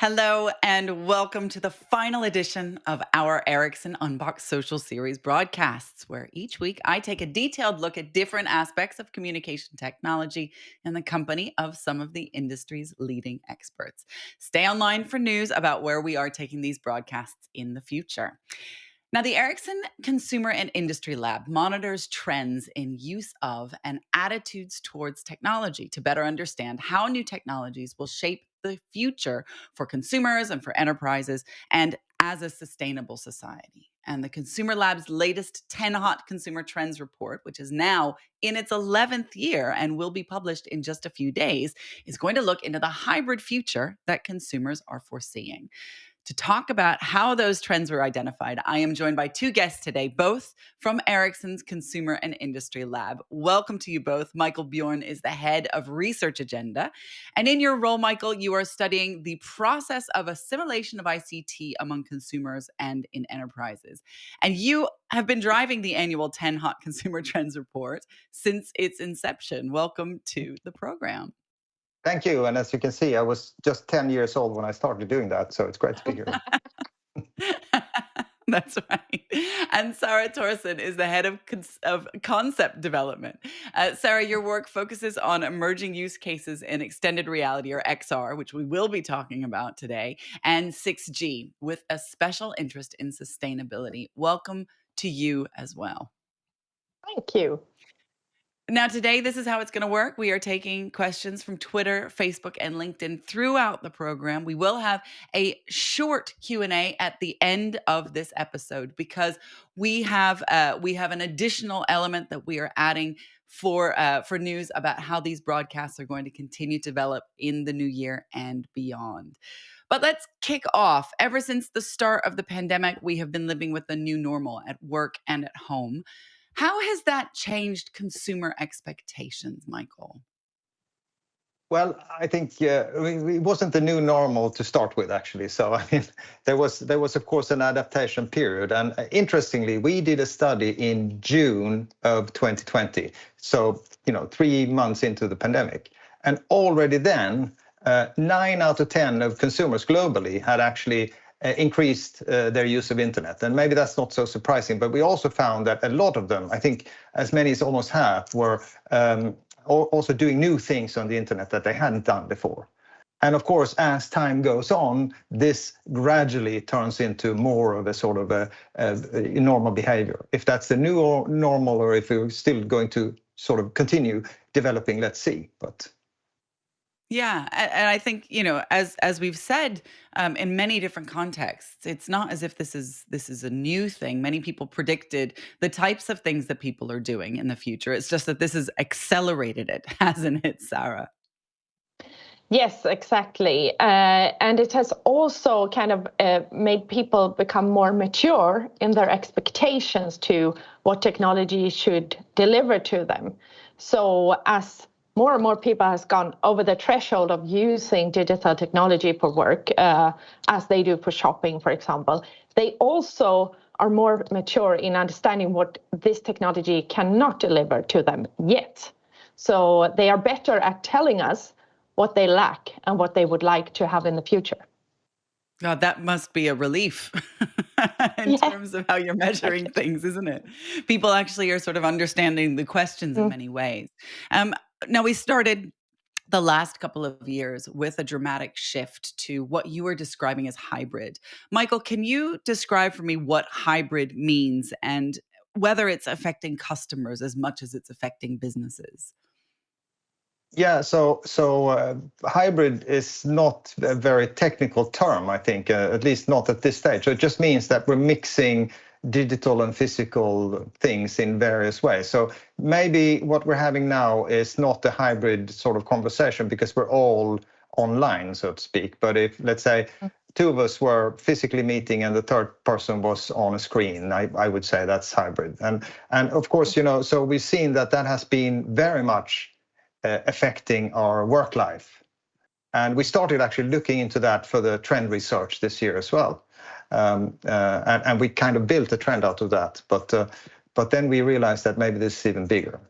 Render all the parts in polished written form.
Hello, and welcome to the final edition of our Ericsson UnBoxed social series broadcasts, where each week I take a detailed look at different aspects of communication technology in the company of some of the industry's leading experts. Stay online for news about where we are taking these broadcasts in the future. Now, the Ericsson Consumer and Industry Lab monitors trends in use of and attitudes towards technology to better understand how new technologies will shape the future for consumers and for enterprises and as a sustainable society. And the Consumer Lab's latest 10 Hot Consumer Trends report, which is now in its 11th year and will be published in just a few days, is going to look into the hybrid future that consumers are foreseeing. To talk about how those trends were identified, I am joined by two guests today, both from Ericsson's Consumer and Industry Lab. Welcome to you both. Michael Bjorn is the head of Research Agenda. And in your role, Michael, you are studying the process of assimilation of ICT among consumers and in enterprises. And you have been driving the annual 10 Hot Consumer Trends report since its inception. Welcome to the program. Thank you. And as you can see, I was just 10 years old when I started doing that. So it's great to be here. That's right. And Sarah Torsen is the head of concept development. Sarah, your work focuses on emerging use cases in extended reality, or XR, which we will be talking about today, and 6G, with a special interest in sustainability. Welcome to you as well. Thank you. Now, today, this is how it's going to work. We are taking questions from Twitter, Facebook, and LinkedIn throughout the program. We will have a short Q&A at the end of this episode because we have an additional element that we are adding for news about how these broadcasts are going to continue to develop in the new year and beyond. But let's kick off. Ever since the start of the pandemic, we have been living with the new normal at work and at home. How has that changed consumer expectations, Michael? Well, I think it wasn't the new normal to start with, actually. So I mean, there was of course an adaptation period, and interestingly, we did a study in June of 2020. So 3 months into the pandemic, and already then, 9 out of 10 of consumers globally had actually increased their use of internet. And maybe that's not so surprising, but we also found that a lot of them, I think as many as almost half, were also doing new things on the internet that they hadn't done before. And of course, as time goes on, this gradually turns into more of a sort of a normal behavior. If that's the new normal, or if we're still going to sort of continue developing, let's see. But yeah, and I think, as we've said in many different contexts, it's not as if this is a new thing. Many people predicted the types of things that people are doing in the future. It's just that this has accelerated it, hasn't it, Sarah? Yes, exactly. And it has also kind of made people become more mature in their expectations to what technology should deliver to them. So as more and more people has gone over the threshold of using digital technology for work, as they do for shopping, for example, they also are more mature in understanding what this technology cannot deliver to them yet. So they are better at telling us what they lack and what they would like to have in the future. God, that must be a relief in terms of how you're measuring things, isn't it? People actually are sort of understanding the questions in many ways. Now, we started the last couple of years with a dramatic shift to what you are describing as hybrid. Michael, can you describe for me what hybrid means and whether it's affecting customers as much as it's affecting businesses? yeah, so hybrid is not a very technical term, I think, at least not at this stage. So it just means that we're mixing digital and physical things in various ways. So maybe what we're having now is not a hybrid sort of conversation because we're all online, so to speak. But if, let's say, two of us were physically meeting and the third person was on a screen, I would say that's hybrid. And of course, so we've seen that has been very much affecting our work life. And we started actually looking into that for the trend research this year as well. And we kind of built a trend out of that. But then we realized that maybe this is even bigger.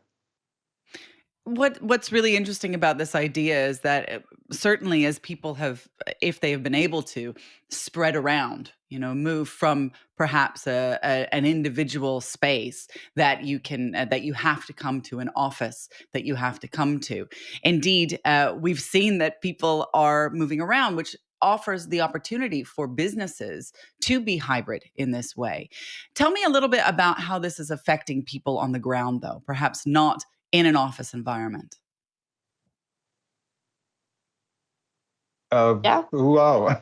What's really interesting about this idea is that certainly as people have, if they have been able to spread around, move from perhaps an individual space that you can that you have to come to, an office that you have to come to. Indeed, we've seen that people are moving around, which offers the opportunity for businesses to be hybrid in this way. Tell me a little bit about how this is affecting people on the ground, though, perhaps not in an office environment. Yeah. Wow.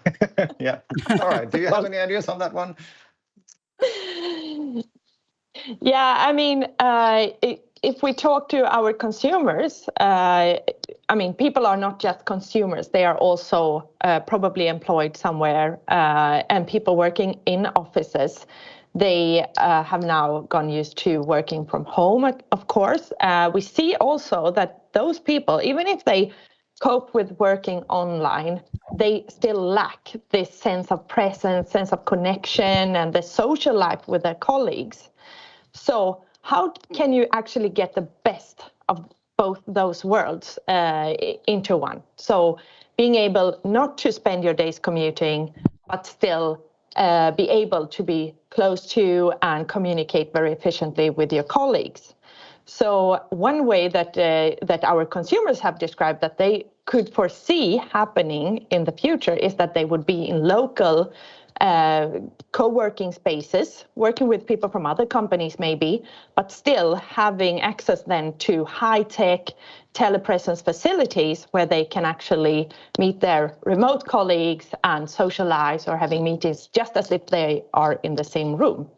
Yeah. All right. Do you have any ideas on that one? Yeah, I mean, if we talk to our consumers, I mean, people are not just consumers, they are also probably employed somewhere, and people working in offices. They have now gone used to working from home, of course. We see also that those people, even if they cope with working online, they still lack this sense of presence, sense of connection, and the social life with their colleagues. So how can you actually get the best of both those worlds into one? So being able not to spend your days commuting, but still be able to be close to and communicate very efficiently with your colleagues. So one way that our consumers have described that they could foresee happening in the future is that they would be in local co-working spaces, working with people from other companies maybe, but still having access then to high-tech telepresence facilities where they can actually meet their remote colleagues and socialize or having meetings just as if they are in the same room.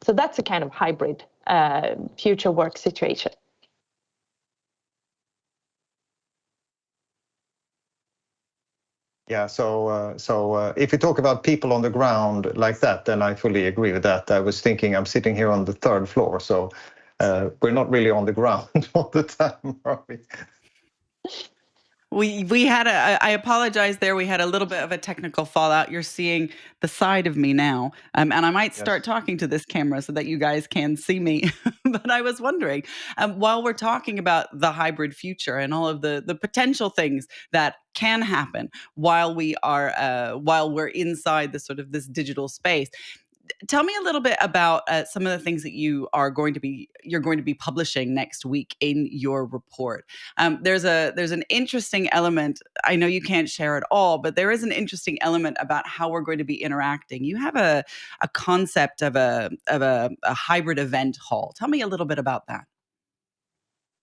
So that's a kind of hybrid future work situation. Yeah, so if you talk about people on the ground like that, then I fully agree with that. I was thinking I'm sitting here on the third floor, so we're not really on the ground all the time, are we? We had I apologize there. We had a little bit of a technical fallout. You're seeing the side of me now. And I might start Yes. talking to this camera so that you guys can see me. But I was wondering, while we're talking about the hybrid future and all of the potential things that can happen while while we're inside the sort of this digital space, tell me a little bit about some of the things that you're going to be publishing next week in your report. There's an interesting element. I know you can't share it all, but there is an interesting element about how we're going to be interacting. You have a concept of a hybrid event hall. Tell me a little bit about that.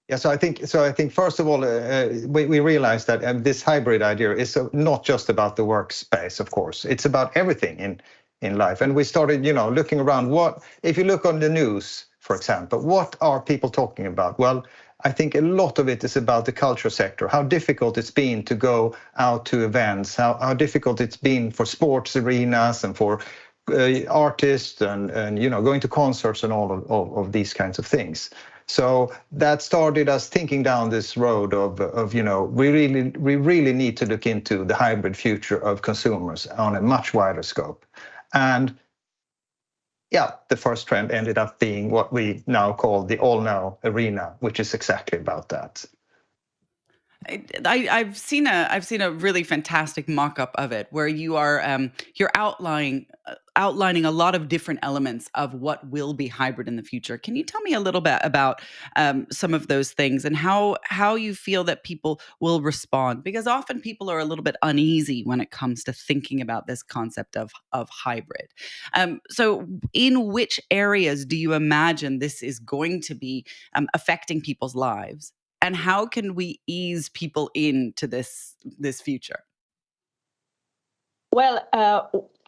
Yeah, so I think first of all, we realized that this hybrid idea is not just about the workspace, of course. It's about everything in life. And we started, looking around. What if you look on the news, for example, what are people talking about? Well, I think a lot of it is about the culture sector, how difficult it's been to go out to events, how difficult it's been for sports arenas and for artists and going to concerts and all of these kinds of things. So that started us thinking down this road of we really need to look into the hybrid future of consumers on a much wider scope. And yeah, the first trend ended up being what we now call the All Now arena, which is exactly about that. I've seen a really fantastic mock-up of it where you're outlining a lot of different elements of what will be hybrid in the future. Can you tell me a little bit about some of those things and how you feel that people will respond? Because often people are a little bit uneasy when it comes to thinking about this concept of hybrid. So, in which areas do you imagine this is going to be affecting people's lives? And how can we ease people into this future? Well,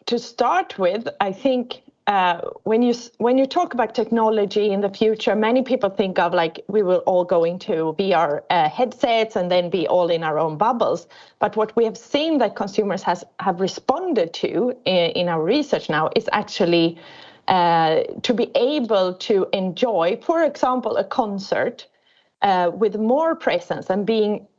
to start with, I think when you talk about technology in the future, many people think of like we will all go into VR headsets and then be all in our own bubbles. But what we have seen that consumers have responded to in our research now is actually to be able to enjoy, for example, a concert with more presence and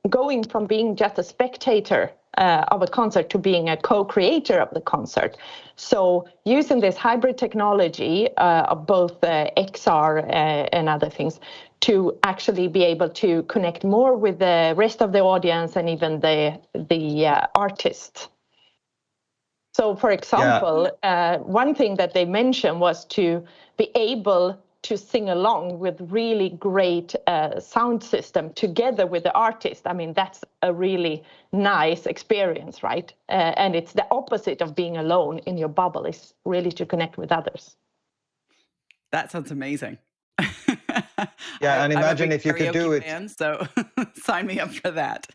going from being just a spectator of a concert to being a co-creator of the concert. So using this hybrid technology of both XR and other things to actually be able to connect more with the rest of the audience and even the artist. So, for example, one thing that they mentioned was to be able to sing along with really great sound system together with the artist. I mean, that's a really nice experience, right? And it's the opposite of being alone in your bubble, is really to connect with others. That sounds amazing. Yeah, and imagine if you could do it. Fan, so sign me up for that.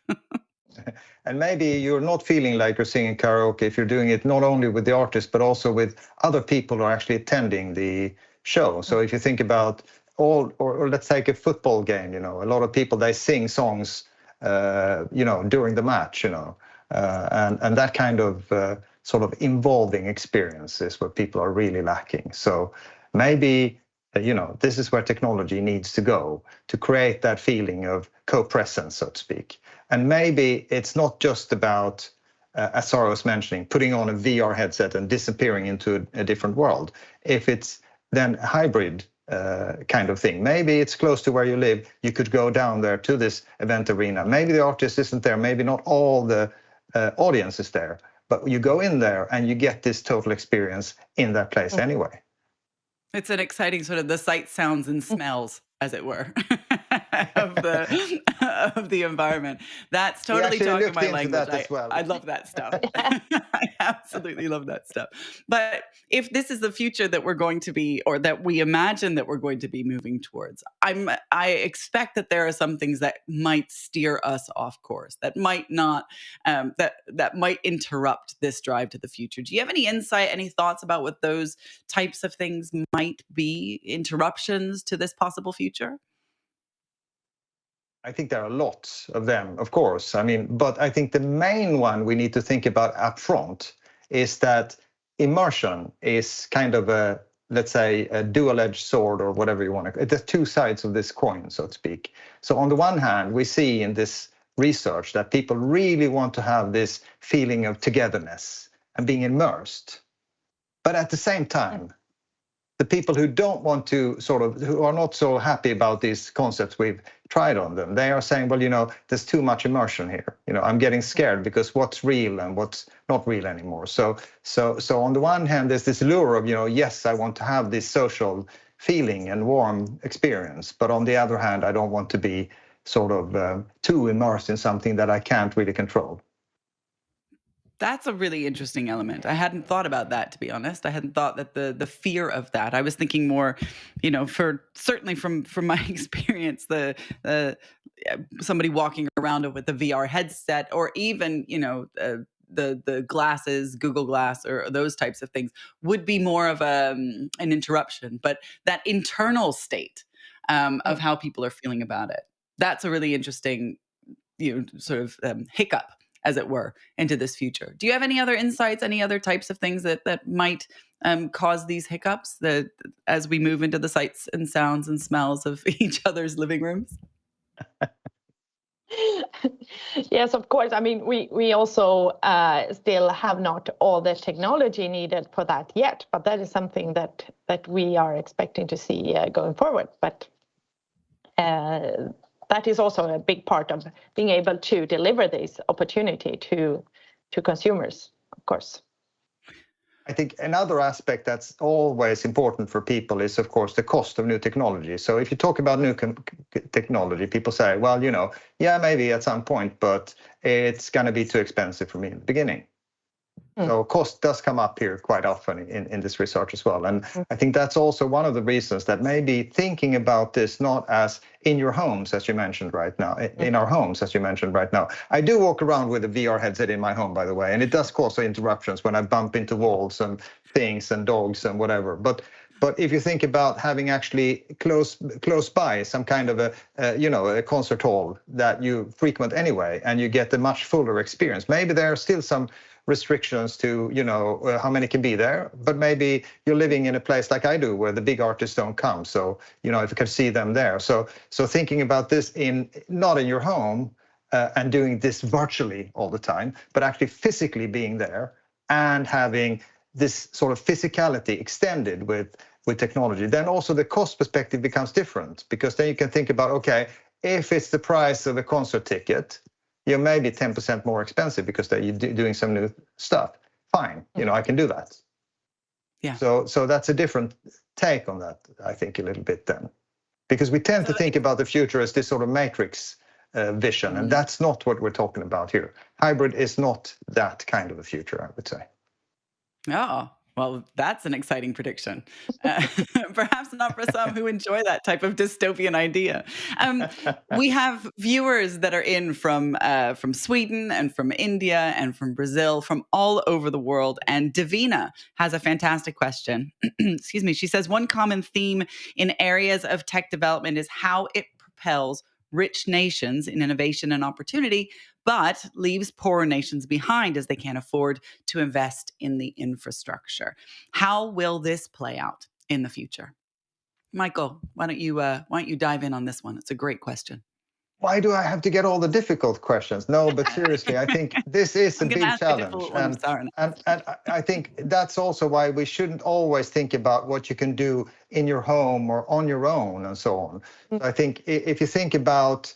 And maybe you're not feeling like you're singing karaoke if you're doing it not only with the artist, but also with other people who are actually attending the show. So if you think about or let's take a football game, you know, a lot of people, they sing songs, you know, during the match, you know, and that kind of sort of involving experience is what people are really lacking. So maybe, you know, this is where technology needs to go to create that feeling of co-presence, so to speak. And maybe it's not just about, as Sarah was mentioning, putting on a VR headset and disappearing into a different world. If it's then a hybrid kind of thing, maybe it's close to where you live, you could go down there to this event arena. Maybe the artist isn't there, maybe not all the audience is there, but you go in there and you get this total experience in that place anyway. It's an exciting sort of the sights, sounds, and smells, as it were, of the environment. That's totally talking my language. I love that stuff. I absolutely love that stuff. But if this is the future that we're going to be, or that we imagine that we're going to be moving towards, I expect that there are some things that might steer us off course, that might not, that might interrupt this drive to the future. Do you have any insight, any thoughts about what those types of things might be, interruptions to this possible future? I think there are lots of them, of course. I mean, but I think the main one we need to think about up front is that immersion is kind of a, let's say, a dual-edged sword, or whatever you want to. There's two sides of this coin, so to speak. So on the one hand, we see in this research that people really want to have this feeling of togetherness and being immersed. But at the same time, the people who don't want to who are not so happy about these concepts we've tried on them, they are saying, well, you know, there's too much immersion here. You know, I'm getting scared because what's real and what's not real anymore. So on the one hand, there's this lure of, you know, yes, I want to have this social feeling and warm experience. But on the other hand, I don't want to be too immersed in something that I can't really control. That's a really interesting element. I hadn't thought about that, to be honest. I hadn't thought that the fear of that. I was thinking more, you know, certainly from my experience, somebody walking around with a VR headset, or even, you know, the glasses, Google Glass, or those types of things would be more of an interruption. But that internal state of how people are feeling about it, that's a really interesting, you know, sort of hiccup, as it were, into this future. Do you have any other insights, any other types of things that might cause these hiccups as we move into the sights and sounds and smells of each other's living rooms? Yes, of course. I mean, we also still have not all the technology needed for that yet, but that is something that we are expecting to see going forward. But that is also a big part of being able to deliver this opportunity to consumers, of course. I think another aspect that's always important for people is, of course, the cost of new technology. So if you talk about new technology, people say, well, you know, yeah, maybe at some point, but it's going to be too expensive for me in the beginning. So cost does come up here quite often in this research as well. And I think that's also one of the reasons that maybe thinking about this not as in your homes, as you mentioned right now, in our homes, as you mentioned right now. I do walk around with a VR headset in my home, by the way, and it does cause interruptions when I bump into walls and things and dogs and whatever. But if you think about having actually close by some kind of a concert hall that you frequent anyway, and you get a much fuller experience, maybe there are still some restrictions to, you know, how many can be there, but maybe you're living in a place like I do where the big artists don't come. So, you know, if you can see them there. So thinking about this not in your home and doing this virtually all the time, but actually physically being there and having this sort of physicality extended with with technology, then also the cost perspective becomes different, because then you can think about, okay, if it's the price of a concert ticket, you're maybe 10% more expensive because you're doing some new stuff. Fine, I can do that. Yeah. So that's a different take on that, I think, a little bit then. Because we tend to think about the future as this sort of matrix vision, and that's not what we're talking about here. Hybrid is not that kind of a future, I would say. Oh, well, that's an exciting prediction. Perhaps not for some who enjoy that type of dystopian idea. We have viewers that are in from Sweden and from India and from Brazil, from all over the world. And Davina has a fantastic question. Excuse me. She says, one common theme in areas of tech development is how it propels rich nations in innovation and opportunity, but leaves poorer nations behind as they can't afford to invest in the infrastructure. How will this play out in the future? Michael, why don't you dive in on this one? It's a great question. Why do I have to get all the difficult questions? No, but seriously, I think this is a big challenge. And I think that's also why we shouldn't always think about what you can do in your home or on your own and so on. So I think if you think about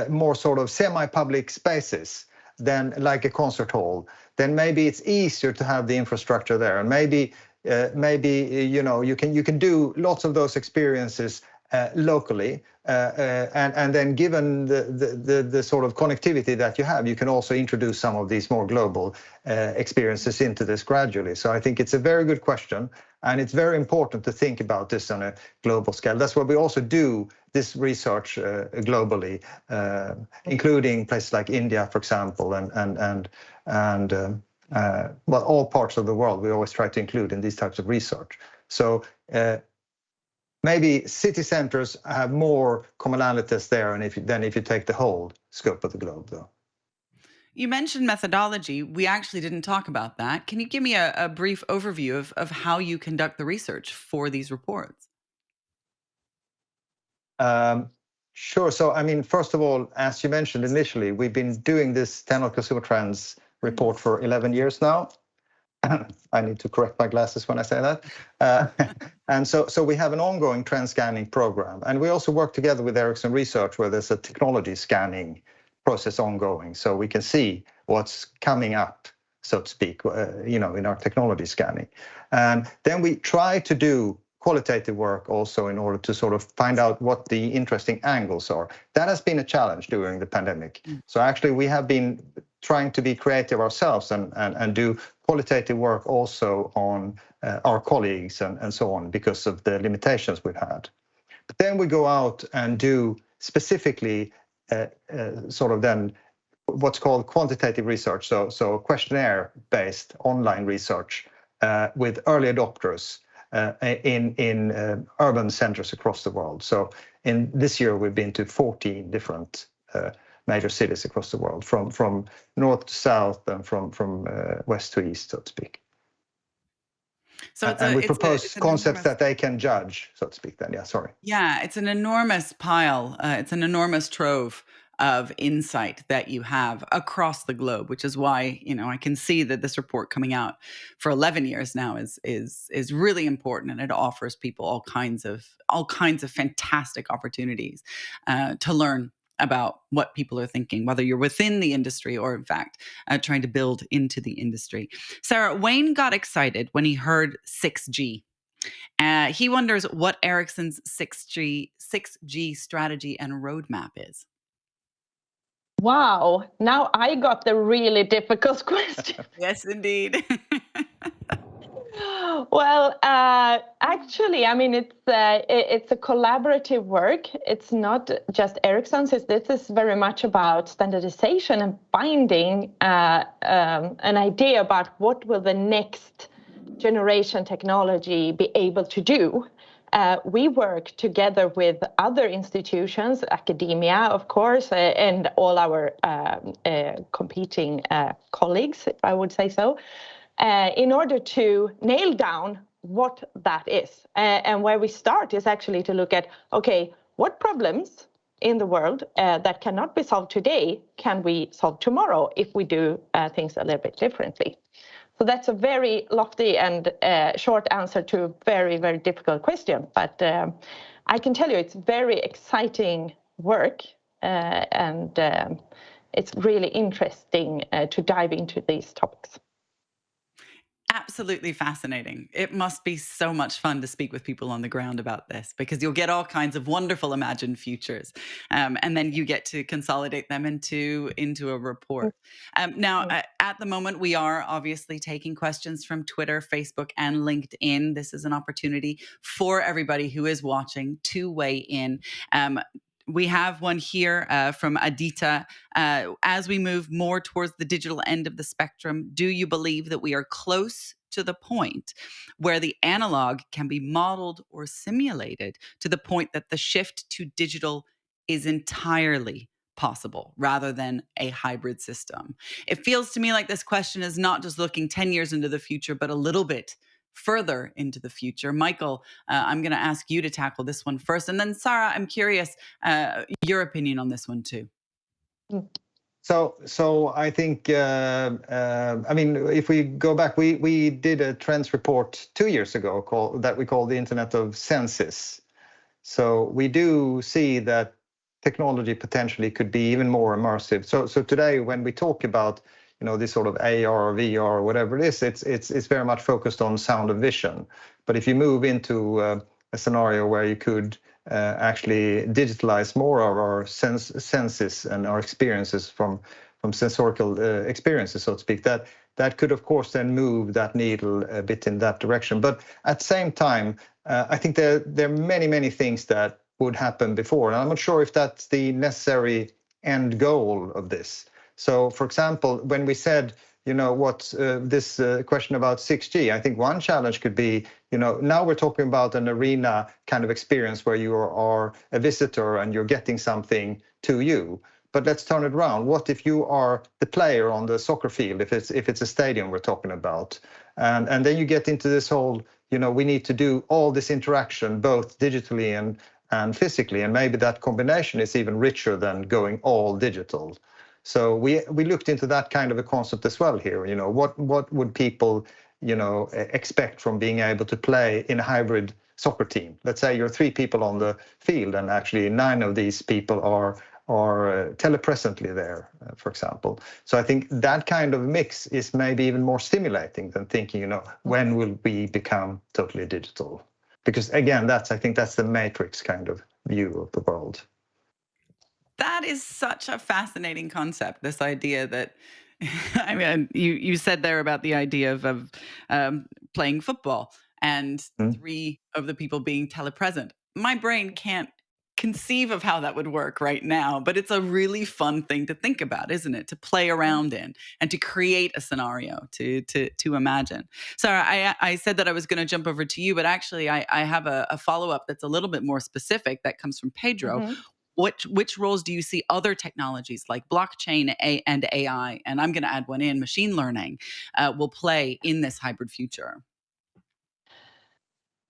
more sort of semi-public spaces, then like a concert hall, then maybe it's easier to have the infrastructure there. And maybe you can do lots of those experiences locally, and then given the sort of connectivity that you have, you can also introduce some of these more global experiences into this gradually. So I think it's a very good question, and it's very important to think about this on a global scale. That's why we also do this research globally, including places like India, for example, and all parts of the world. We always try to include in these types of research. So maybe city centers have more commonalities there than if you take the whole scope of the globe, though. You mentioned methodology. We actually didn't talk about that. Can you give me a brief overview of how you conduct the research for these reports? Sure. So, I mean, first of all, as you mentioned initially, we've been doing this 10 consumer trends report for 11 years now. I need to correct my glasses when I say that. And so we have an ongoing trend scanning program. And we also work together with Ericsson Research, where there's a technology scanning process ongoing. So we can see what's coming up, so to speak, in our technology scanning. And then we try to do qualitative work also in order to sort of find out what the interesting angles are. That has been a challenge during the pandemic. So actually we have been trying to be creative ourselves and do qualitative work also on our colleagues and so on, because of the limitations we've had. But then we go out and do specifically sort of then what's called quantitative research, so questionnaire-based online research with early adopters in urban centers across the world. So in this year, we've been to 14 different major cities across the world, from north to south and from west to east, so to speak. So we propose concepts that they can judge, so to speak. Then, yeah, sorry. Yeah, it's an enormous pile. It's an enormous trove of insight that you have across the globe, which is why I can see that this report coming out for 11 years now is really important, and it offers people all kinds of fantastic opportunities to learn about what people are thinking, whether you're within the industry or, in fact, trying to build into the industry. Sarah, Wayne got excited when he heard 6G. He wonders what Ericsson's 6G strategy and roadmap is. Wow, now I got the really difficult question. Yes, indeed. Well, actually, I mean, it's a collaborative work. It's not just Ericsson's. This is very much about standardization and finding an idea about what will the next generation technology be able to do. We work together with other institutions, academia, of course, and all our competing colleagues, if I would say so, in order to nail down what that is. And where we start is actually to look at, okay, what problems in the world that cannot be solved today can we solve tomorrow if we do things a little bit differently? So that's a very lofty and short answer to a very, very difficult question. But I can tell you it's very exciting work, and it's really interesting to dive into these topics. Absolutely fascinating. It must be so much fun to speak with people on the ground about this, because you'll get all kinds of wonderful imagined futures, and then you get to consolidate them into a report. Now, at the moment, we are obviously taking questions from Twitter, Facebook, and LinkedIn. This is an opportunity for everybody who is watching to weigh in. We have one here from Adita. As we move more towards the digital end of the spectrum, do you believe that we are close to the point where the analog can be modeled or simulated to the point that the shift to digital is entirely possible rather than a hybrid system? It feels to me like this question is not just looking 10 years into the future, but a little bit further into the future. Michael, I'm going to ask you to tackle this one first. And then Sarah, I'm curious your opinion on this one too. So I think, I mean, if we go back, we did a trends report 2 years ago that we call the Internet of Senses. So we do see that technology potentially could be even more immersive. So today, when we talk about this sort of AR, VR, whatever it is, it's very much focused on sound and vision. But if you move into a scenario where you could actually digitalize more of our senses and our experiences from sensorial experiences, so to speak, that could, of course, then move that needle a bit in that direction. But at the same time, I think there are many things that would happen before, and I'm not sure if that's the necessary end goal of this. So, for example, when we said, this question about 6G, I think one challenge could be, now we're talking about an arena kind of experience where you are a visitor and you're getting something to you. But let's turn it around. What if you are the player on the soccer field, if it's a stadium we're talking about? And then you get into this whole, we need to do all this interaction, both digitally and physically. And maybe that combination is even richer than going all digital. So we looked into that kind of a concept as well here. What would people, expect from being able to play in a hybrid soccer team? Let's say you're 3 people on the field, and actually 9 of these people are telepresently there, for example. So I think that kind of mix is maybe even more stimulating than thinking, when will we become totally digital? Because again, I think that's the matrix kind of view of the world. That is such a fascinating concept, this idea that, I mean, you said there about the idea of playing football and 3 of the people being telepresent. My brain can't conceive of how that would work right now, but it's a really fun thing to think about, isn't it? To play around in and to create a scenario to imagine. Sarah, I said that I was going to jump over to you, but actually I have a follow-up that's a little bit more specific that comes from Pedro. Mm-hmm. Which roles do you see other technologies like blockchain and AI, and I'm going to add one in, machine learning, will play in this hybrid future?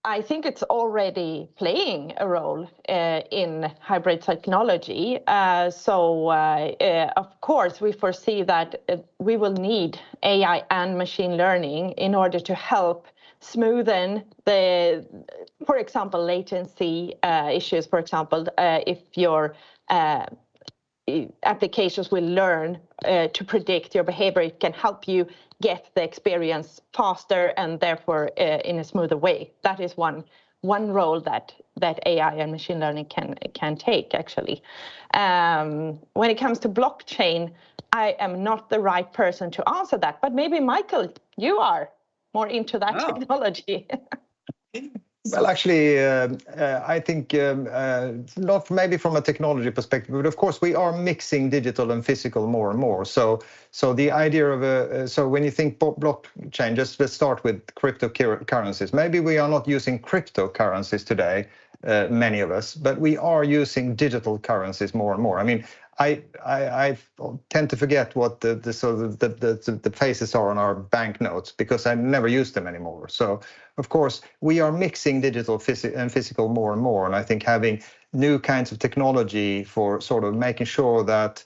I think it's already playing a role in hybrid technology. Of course, we foresee that we will need AI and machine learning in order to help smoothen for example, latency issues. For example, if your applications will learn to predict your behavior, it can help you get the experience faster and therefore in a smoother way. That is one role that AI and machine learning can take, actually. When it comes to blockchain, I am not the right person to answer that, but maybe Michael, you are more into that technology. Well, actually, I think not maybe from a technology perspective, but of course we are mixing digital and physical more and more. So the idea of so when you think blockchain, just let's start with cryptocurrencies. Maybe we are not using cryptocurrencies today, many of us, but we are using digital currencies more and more. I mean, I tend to forget what the faces are on our banknotes because I never use them anymore. So of course we are mixing digital and physical more and more, and I think having new kinds of technology for sort of making sure that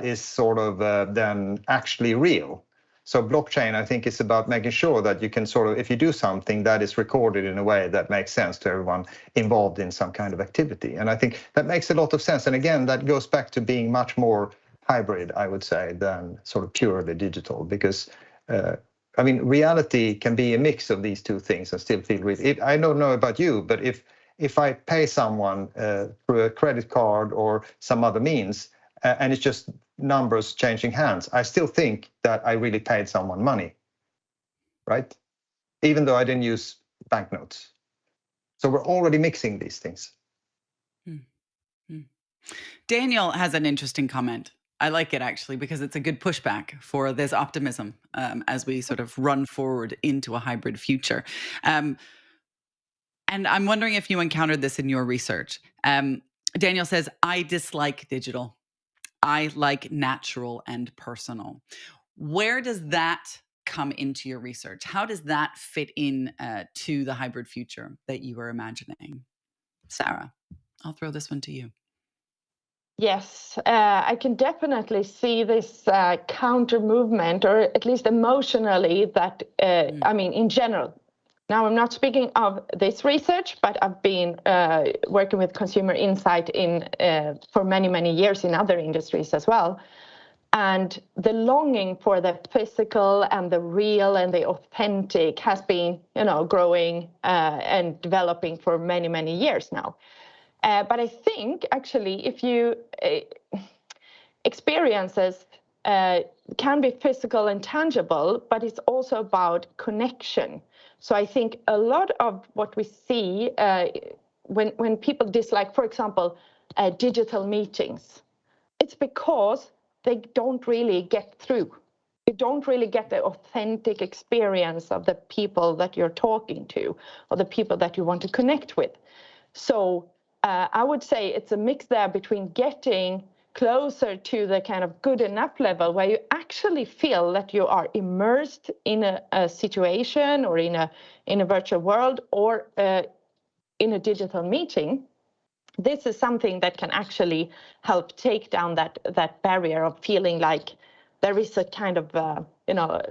is sort of then actually real. So blockchain, I think, is about making sure that you can sort of, if you do something, that is recorded in a way that makes sense to everyone involved in some kind of activity. And I think that makes a lot of sense. And again, that goes back to being much more hybrid, I would say, than sort of purely digital, because I mean, reality can be a mix of these two things and still feel real. I don't know about you, but if I pay someone through a credit card or some other means, and it's just numbers changing hands, I still think that I really paid someone money, right? Even though I didn't use banknotes. So we're already mixing these things. Daniel has an interesting comment. I like it, actually, because it's a good pushback for this optimism as we sort of run forward into a hybrid future. And I'm wondering if you encountered this in your research. Daniel says, I dislike digital. I like natural and personal. Where does that come into your research? How does that fit in to the hybrid future that you were imagining? Sarah, I'll throw this one to you. Yes, I can definitely see this counter movement, or at least emotionally, that, I mean, in general. Now, I'm not speaking of this research, but I've been working with consumer insight for many, many years in other industries as well. And the longing for the physical and the real and the authentic has been, growing and developing for many, many years now. But I think, actually, if you experiences can be physical and tangible, but it's also about connection. So I think a lot of what we see when people dislike, for example, digital meetings, it's because they don't really get through. You don't really get the authentic experience of the people that you're talking to or the people that you want to connect with. So I would say it's a mix there between getting closer to the kind of good enough level where you actually feel that you are immersed in a situation or in a virtual world or in a digital meeting. This is something that can actually help take down that barrier of feeling like there is a kind of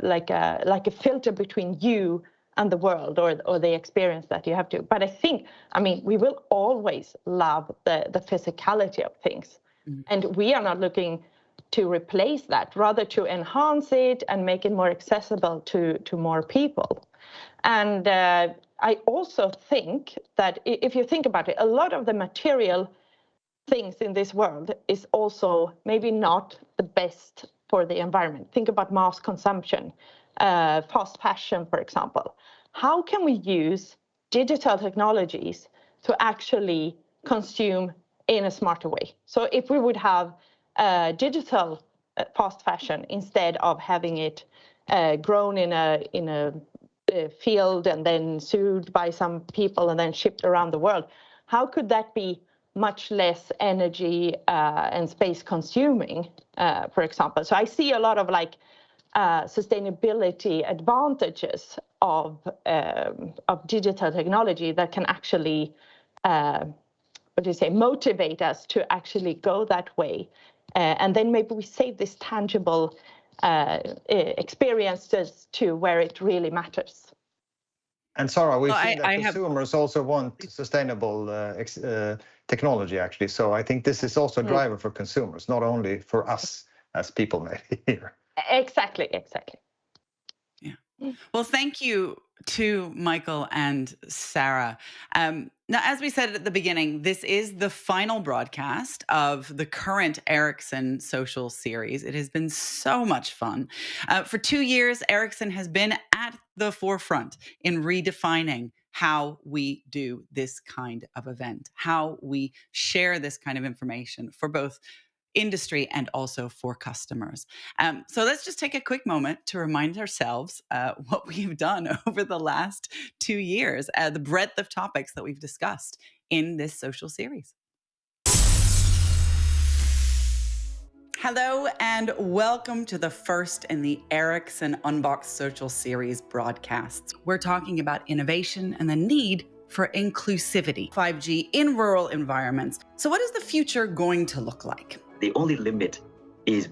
like a filter between you and the world or the experience that you have to. But I mean, we will always love the physicality of things. Mm-hmm. And we are not looking to replace that, rather to enhance it and make it more accessible to more people. And I also think that if you think about it, a lot of the material things in this world is also maybe not the best for the environment. Think about mass consumption, fast fashion, for example. How can we use digital technologies to actually consume in a smarter way? So if we would have digital fast fashion instead of having it grown in a field and then sewed by some people and then shipped around the world, how could that be much less energy and space consuming, for example? So I see a lot of sustainability advantages of digital technology that can actually, motivate us to actually go that way. And then maybe we save this tangible experiences to where it really matters. And Sarah, we've seen that consumers also want sustainable technology, actually. So I think this is also a driver for consumers, not only for us as people maybe here. Exactly. Yeah. Well, thank you to Michael and Sarah. Now, as we said at the beginning, this is the final broadcast of the current Ericsson social series. It has been so much fun. For 2 years, Ericsson has been at the forefront in redefining how we do this kind of event, how we share this kind of information for both industry and also for customers. So let's just take a quick moment to remind ourselves what we've done over the last 2 years, the breadth of topics that we've discussed in this social series. Hello and welcome to the first in the Ericsson UnBoxed social series broadcasts. We're talking about innovation and the need for inclusivity, 5G in rural environments. So what is the future going to look like? The only limit is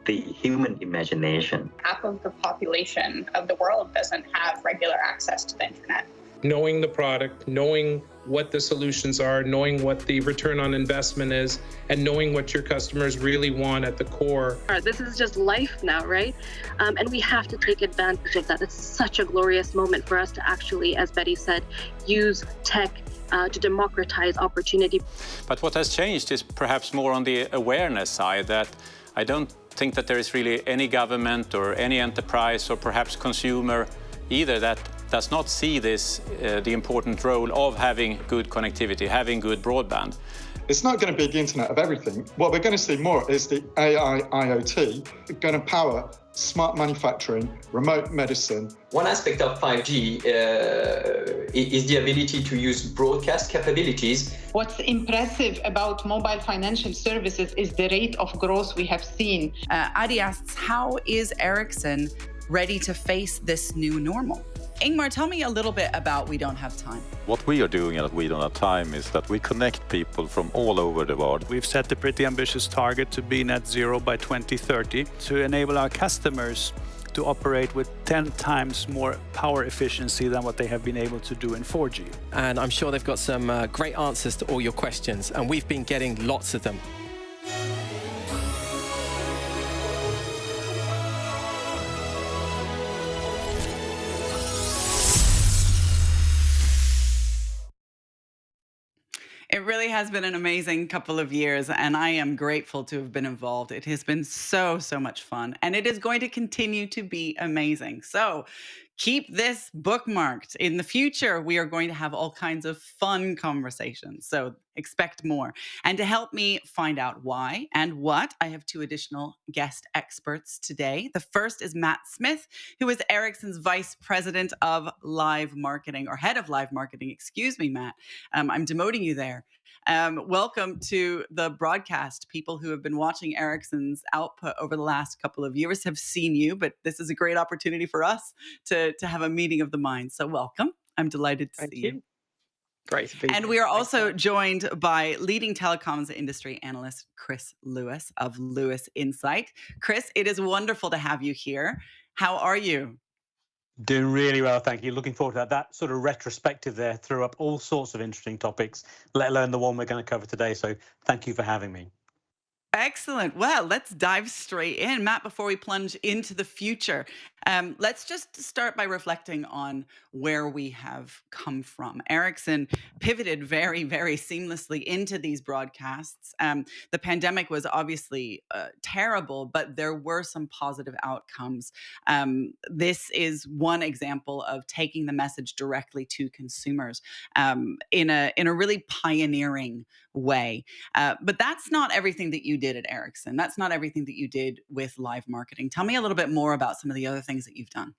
the human imagination. Half of the population of the world doesn't have regular access to the internet. Knowing the product, knowing what the solutions are, knowing what the return on investment is, and knowing what your customers really want at the core. This is just life now, right? And we have to take advantage of that. It's such a glorious moment for us to actually, as Betty said, use tech to democratize opportunity. But what has changed is perhaps more on the awareness side, that I don't think that there is really any government or any enterprise or perhaps consumer either that does not see this, the important role of having good connectivity, having good broadband. It's not going to be the internet of everything. What we're going to see more is the AI, IoT, going to power smart manufacturing, remote medicine. One aspect of 5G is the ability to use broadcast capabilities. What's impressive about mobile financial services is the rate of growth we have seen. Adi asks, how is Ericsson ready to face this new normal? Ingmar, tell me a little bit about We Don't Have Time. What we are doing at We Don't Have Time is that we connect people from all over the world. We've set a pretty ambitious target to be net zero by 2030 to enable our customers to operate with 10 times more power efficiency than what they have been able to do in 4G. And I'm sure they've got some great answers to all your questions, and we've been getting lots of them. It really has been an amazing couple of years, and I am grateful to have been involved. It has been so much fun, and it is going to continue to be amazing. So keep this bookmarked. In the future, we are going to have all kinds of fun conversations, so expect more. And to help me find out why and what, I have two additional guest experts today. The first is Matt Smith, who is Ericsson's Vice President of Live Marketing, or Head of Live Marketing. Excuse me, Matt. I'm demoting you there. Welcome to the broadcast. People who have been watching Ericsson's output over the last couple of years have seen you, but this is a great opportunity for us to have a meeting of the minds. So welcome. I'm delighted to see you. Great to be here. And we are also joined by leading telecoms industry analyst Chris Lewis of Lewis Insight. Chris, it is wonderful to have you here. How are you? Doing really well, thank you. Looking forward to that. That sort of retrospective there threw up all sorts of interesting topics, let alone the one we're going to cover today. So thank you for having me. Excellent. Well, let's dive straight in. Matt, before we plunge into the future, let's just start by reflecting on where we have come from. Ericsson pivoted very seamlessly into these broadcasts. The pandemic was obviously terrible, but there were some positive outcomes. This is one example of taking the message directly to consumers in a really pioneering way. But that's not everything that you did at Ericsson. That's not everything that you did with live marketing. Tell me a little bit more about some of the other things that you've done.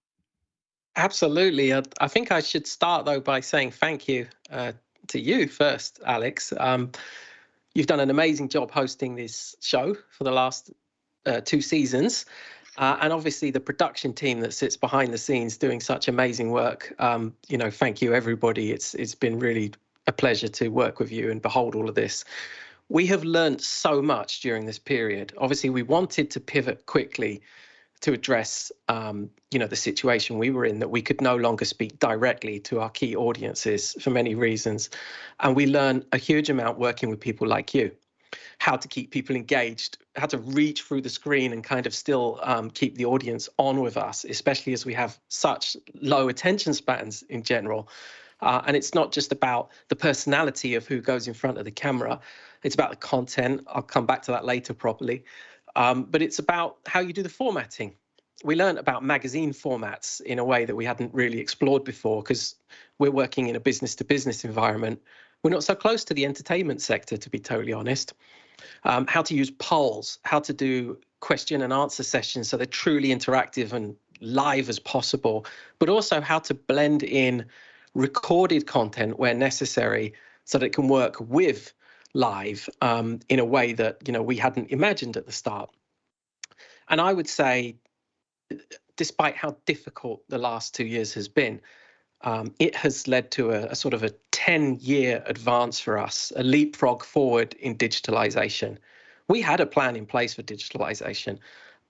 Absolutely. I think I should start, though, by saying thank you to you first, Alex. You've done an amazing job hosting this show for the last 2 seasons. And obviously the production team that sits behind the scenes doing such amazing work. Thank you, everybody. It's been really a pleasure to work with you and behold all of this. We have learned so much during this period. Obviously, we wanted to pivot quickly to address, the situation we were in, that we could no longer speak directly to our key audiences for many reasons. And we learned a huge amount working with people like you, how to keep people engaged, how to reach through the screen and kind of still keep the audience on with us, especially as we have such low attention spans in general. And it's not just about the personality of who goes in front of the camera. It's about the content. I'll come back to that later properly. But it's about how you do the formatting. We learned about magazine formats in a way that we hadn't really explored before, because we're working in a business-to-business environment. We're not so close to the entertainment sector, to be totally honest. How to use polls, how to do question and answer sessions so they're truly interactive and live as possible, but also how to blend in recorded content where necessary so that it can work with live in a way that we hadn't imagined at the start. And I would say, despite how difficult the last 2 years has been, it has led to a sort of a 10-year advance for us, a leapfrog forward in digitalization. We had a plan in place for digitalization.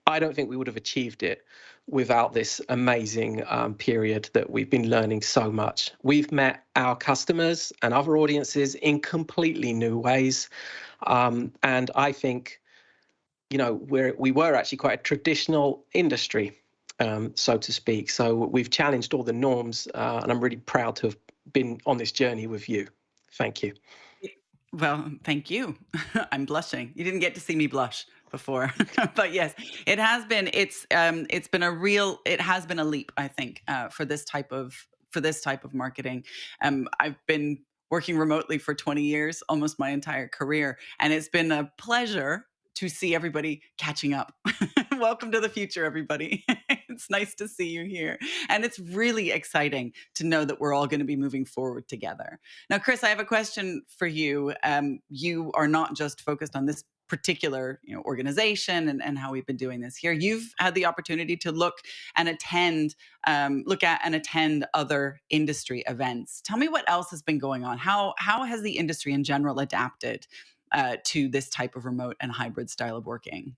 I don't think we would have achieved it without this amazing period that we've been learning so much. We've met our customers and other audiences in completely new ways. And I think, you know, we were actually quite a traditional industry, so to speak. So we've challenged all the norms, and I'm really proud to have been on this journey with you. Thank you. Well, thank you. I'm blushing. You didn't get to see me blush before, but yes, it has been. It has been a leap, I think, for this type of marketing. I've been working remotely for 20 years, almost my entire career, and it's been a pleasure to see everybody catching up. Welcome to the future, everybody. It's nice to see you here. And it's really exciting to know that we're all going to be moving forward together. Now, Chris, I have a question for you. You are not just focused on this particular organization and how we've been doing this here. You've had the opportunity to look at and attend other industry events. Tell me what else has been going on. How has the industry in general adapted to this type of remote and hybrid style of working?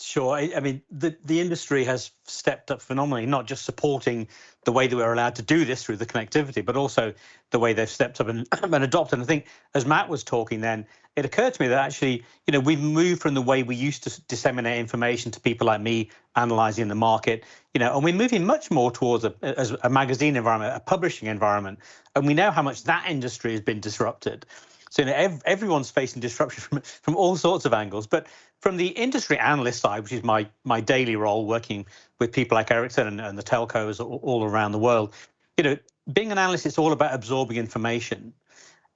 Sure. I mean, the industry has stepped up phenomenally, not just supporting the way that we're allowed to do this through the connectivity, but also the way they've stepped up and adopted. And I think as Matt was talking then, it occurred to me that actually, we've moved from the way we used to disseminate information to people like me analyzing the market, and we're moving much more towards a magazine environment, a publishing environment. And we know how much that industry has been disrupted. So everyone's facing disruption from all sorts of angles. But from the industry analyst side, which is my daily role, working with people like Ericsson and the telcos all around the world, being an analyst, it's all about absorbing information.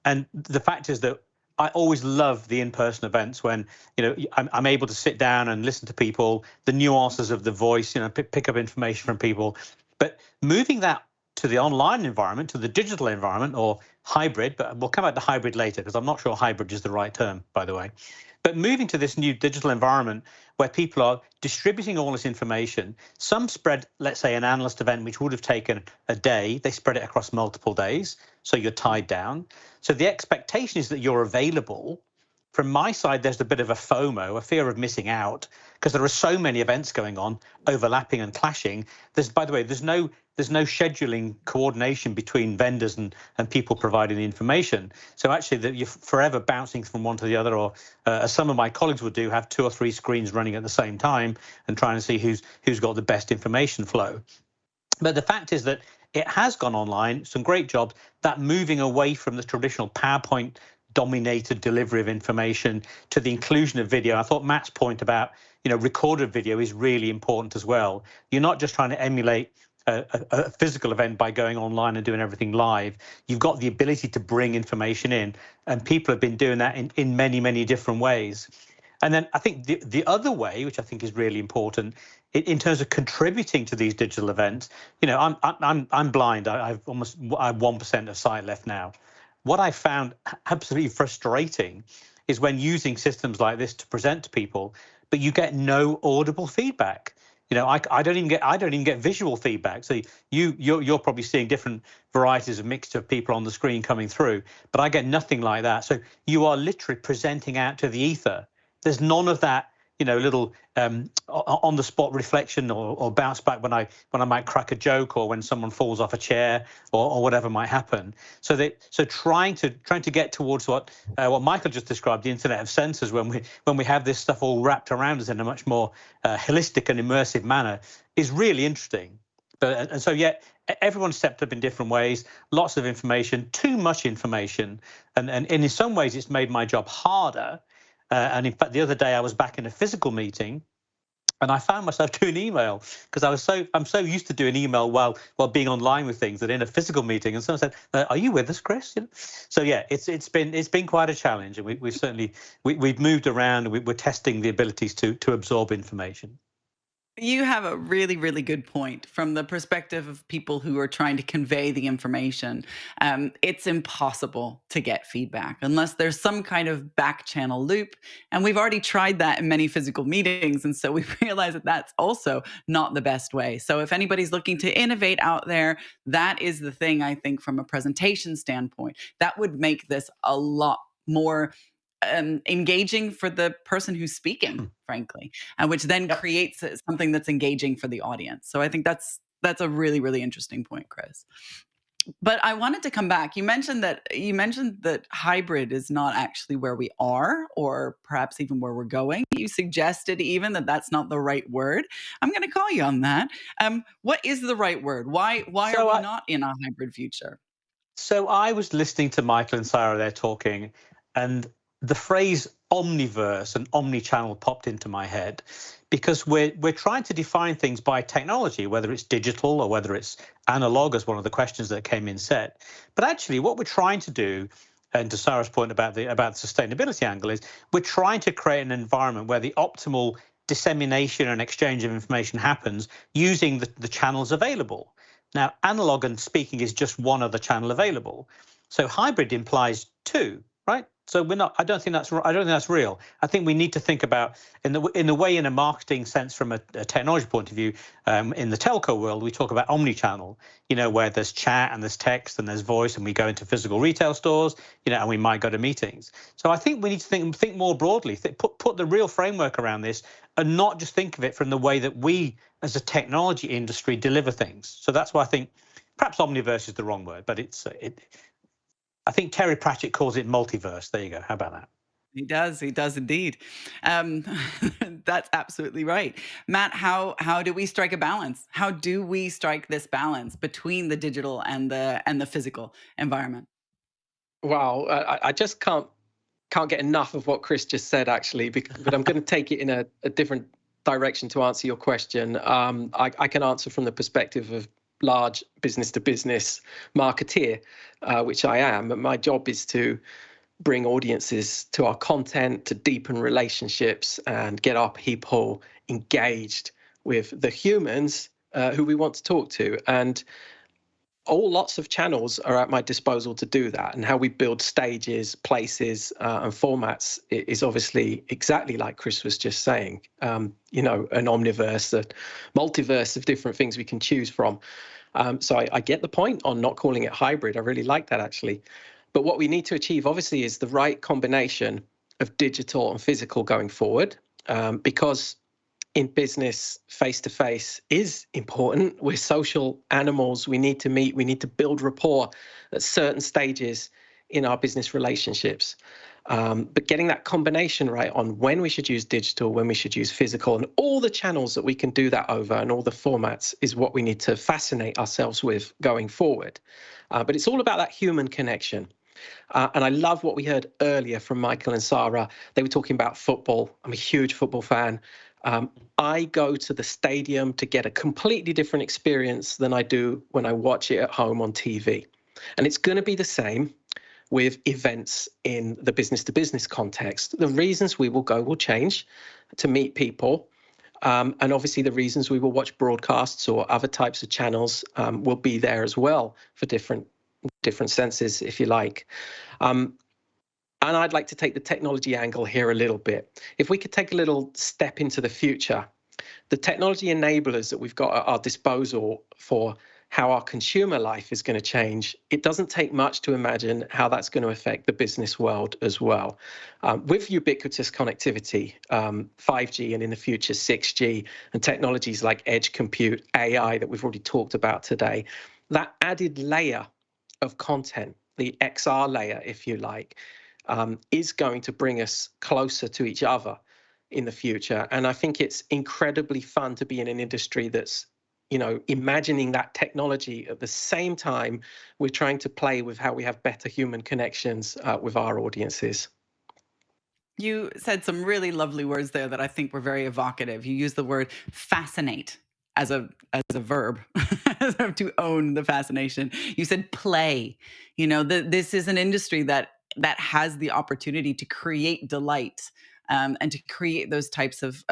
And the fact is that I always love the in-person events when I'm able to sit down and listen to people, the nuances of the voice, pick up information from people. But moving that to the online environment, to the digital environment, or hybrid, but we'll come back to hybrid later because I'm not sure hybrid is the right term, by the way. But moving to this new digital environment where people are distributing all this information, some spread, let's say, an analyst event, which would have taken a day, they spread it across multiple days, so you're tied down. So the expectation is that you're available. From my side, there's a bit of a FOMO, a fear of missing out, because there are so many events going on, overlapping and clashing. By the way, there's no scheduling coordination between vendors and people providing the information. So actually, that you're forever bouncing from one to the other, or as some of my colleagues would do, have 2 or 3 screens running at the same time and trying to see who's got the best information flow. But the fact is that it has gone online, some great jobs, that moving away from the traditional PowerPoint dominated delivery of information to the inclusion of video. I thought Matt's point about recorded video is really important as well. You're not just trying to emulate a physical event by going online and doing everything live. You've got the ability to bring information in, and people have been doing that in many, many different ways. And then I think the other way, which I think is really important in terms of contributing to these digital events, I'm blind. I have 1% of sight left now. What I found absolutely frustrating is when using systems like this to present to people, but you get no audible feedback. I don't even get visual feedback. So you're probably seeing different varieties of mixture of people on the screen coming through, but I get nothing like that. So you are literally presenting out to the ether. There's none of that, little on the spot reflection or bounce back when I might crack a joke, or when someone falls off a chair, or whatever might happen. So trying to get towards what Michael just described, the Internet of Senses, when we have this stuff all wrapped around us in a much more holistic and immersive manner, is really interesting. And so everyone stepped up in different ways. Lots of information, too much information, and in some ways it's made my job harder. And in fact, the other day I was back in a physical meeting, and I found myself doing email because I'm so used to doing email while being online with things, that in a physical meeting, and someone said, "Are you with us, Chris?" So it's been quite a challenge, and we've moved around. We're testing the abilities to absorb information. You have a really, really good point from the perspective of people who are trying to convey the information. It's impossible to get feedback unless there's some kind of back channel loop. And we've already tried that in many physical meetings. And so we realize that that's also not the best way. So if anybody's looking to innovate out there, that is the thing, I think, from a presentation standpoint, that would make this a lot more engaging for the person who's speaking, frankly, and which then creates something that's engaging for the audience. So I think that's a really, really interesting point, Chris. But I wanted to come back. You mentioned that hybrid is not actually where we are, or perhaps even where we're going. You suggested even that that's not the right word. I'm going to call you on that. What is the right word? Why are we not in a hybrid future? So I was listening to Michael and Sarah there talking, and the phrase omniverse and omnichannel popped into my head, because we're trying to define things by technology, whether it's digital or whether it's analog, as one of the questions that came in said. But actually, what we're trying to do, and to Sarah's point about the sustainability angle, is we're trying to create an environment where the optimal dissemination and exchange of information happens using the channels available. Now, analog and speaking is just one other channel available. So hybrid implies two, right? So we're not. I don't think that's real. I think we need to think about in a marketing sense, from a technology point of view. In the telco world, we talk about omni-channel. Where there's chat and there's text and there's voice, and we go into physical retail stores. And we might go to meetings. So I think we need to think more broadly. Put the real framework around this, and not just think of it from the way that we, as a technology industry, deliver things. So that's why I think perhaps omniverse is the wrong word, but I think Terry Pratchett calls it multiverse. There you go. How about that? He does indeed. That's absolutely right. Matt, how do we strike a balance? How do we strike this balance between the digital and the physical environment? Wow, I just can't get enough of what Chris just said, actually, but I'm going to take it in a different direction to answer your question. I can answer from the perspective of large business-to-business marketeer, which I am. My job is to bring audiences to our content, to deepen relationships, and get our people engaged with the humans who we want to talk to. And lots of channels are at my disposal to do that. And how we build stages, places, and formats is obviously exactly like Chris was just saying. An omniverse, a multiverse of different things we can choose from. So I get the point on not calling it hybrid. I really like that, actually. But what we need to achieve, obviously, is the right combination of digital and physical going forward, because in business, face-to-face is important. We're social animals. We need to meet. We need to build rapport at certain stages in our business relationships. But getting that combination right on when we should use digital, when we should use physical, and all the channels that we can do that over, and all the formats, is what we need to fascinate ourselves with going forward. But it's all about that human connection. And I love what we heard earlier from Michael and Sarah. They were talking about football. I'm a huge football fan. I go to the stadium to get a completely different experience than I do when I watch it at home on TV. And it's going to be the same with events in the business-to-business context. The reasons we will go will change to meet people. And obviously the reasons we will watch broadcasts or other types of channels will be there as well, for different senses, if you like. And I'd like to take the technology angle here a little bit. If we could take a little step into the future, the technology enablers that we've got at our disposal for how our consumer life is going to change, it doesn't take much to imagine how that's going to affect the business world as well. With ubiquitous connectivity, 5G, and in the future 6G, and technologies like edge compute, AI that we've already talked about today, that added layer of content, the XR layer, if you like, is going to bring us closer to each other in the future. And I think it's incredibly fun to be in an industry that's, imagining that technology at the same time we're trying to play with how we have better human connections with our audiences. You said some really lovely words there that I think were very evocative. You used the word fascinate as a verb to own the fascination. You said play. This is an industry that has the opportunity to create delight and to create those types of